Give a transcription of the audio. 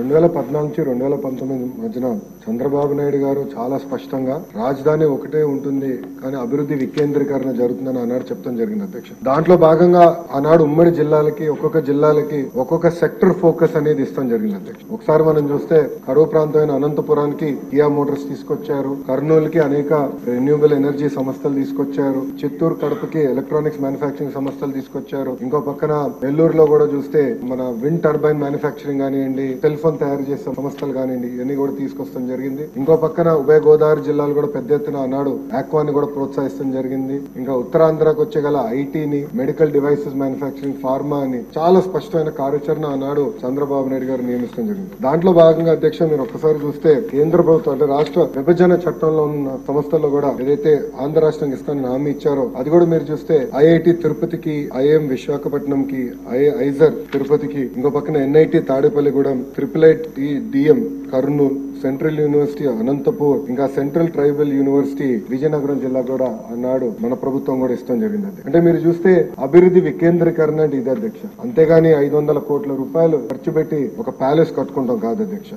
2014 నుంచి 2019 మధ్యన చంద్రబాబు నాయుడు గారు చాలా స్పష్టంగా రాజధాని ఒకటే ఉంటుంది కానీ అభివృద్ధి వికేంద్రీకరణ జరుగుతుందని ఆనాడు చెప్తాం జరిగింది అధ్యక్ష. దాంట్లో భాగంగా ఆనాడు ఉమ్మడి జిల్లాలకి ఒక్కొక్క సెక్టర్ ఫోకస్ అనేది ఇస్తాం జరిగింది అధ్యక్ష. ఒకసారి మనం చూస్తే కరువు ప్రాంతమైన అనంతపురానికి కియా మోటార్స్ తీసుకొచ్చారు, కర్నూలుకి అనేక రెన్యూబుల్ ఎనర్జీ సంస్థలు తీసుకొచ్చారు, చిత్తూరు కడపకి ఎలక్ట్రానిక్స్ మ్యానుఫ్యాక్చరింగ్ సంస్థలు తీసుకొచ్చారు. ఇంకో పక్కన నెల్లూరులో కూడా చూస్తే మన విండ్ టర్బైన్ మ్యానుఫ్యాక్చరింగ్ కానివ్వండి, సెల్ ఫోన్ తయారు చేసే సంస్థలు కానివ్వండి, ఇవన్నీ కూడా తీసుకొస్తాం జరిగింది. ఇంకో పక్కన ఉభయ గోదావరి జిల్లాలు కూడా పెద్ద ఎత్తున ఆనాడు ఆక్వాని కూడా ప్రోత్సహిస్తాం జరిగింది. ఇంకా ఉత్తరాంధ్రకు వచ్చే గల ఐటీని, మెడికల్ డివైసెస్ మ్యానుఫ్యాక్చరింగ్, ఫార్మా అని చాలా స్పష్టమైన కార్యాచరణ ఆనాడు చంద్రబాబు నాయుడు గారు నియమిస్తాం జరిగింది. దాంట్లో భాగంగా అధ్యక్ష మీరు ఒక్కసారి చూస్తే కేంద్ర ప్రభుత్వం అంటే రాష్ట్ర విభజన చట్టంలో ఉన్న సంస్థల్లో కూడా ఏదైతే ఆంధ్ర రాష్ట్రానికి ఇస్తానని హామీ ఇచ్చారో అది కూడా మీరు చూస్తే ఐఐటి తిరుపతికి, ఐఐఎం విశాఖపట్నం కి, ఐజర్ తిరుపతికి, ఇంకో పక్కన NIT Tadepalligudem, IIIT Kurnool, central university Anantapur, ఇంకా సెంట్రల్ ట్రైబల్ యూనివర్సిటీ విజయనగరం జిల్లా కూడా అన్నాడు మన ప్రభుత్వం కూడా ఇష్టం జరిగింది. అంటే మీరు చూస్తే అభివృద్ధి వికేంద్రీకరణ అంటే ఇదే అధ్యక్ష. అంతేగాని 500 కోట్ల రూపాయలు ఖర్చు పెట్టి ఒక ప్యాలెస్ కట్టుకుంటాం కాదు అధ్యక్ష.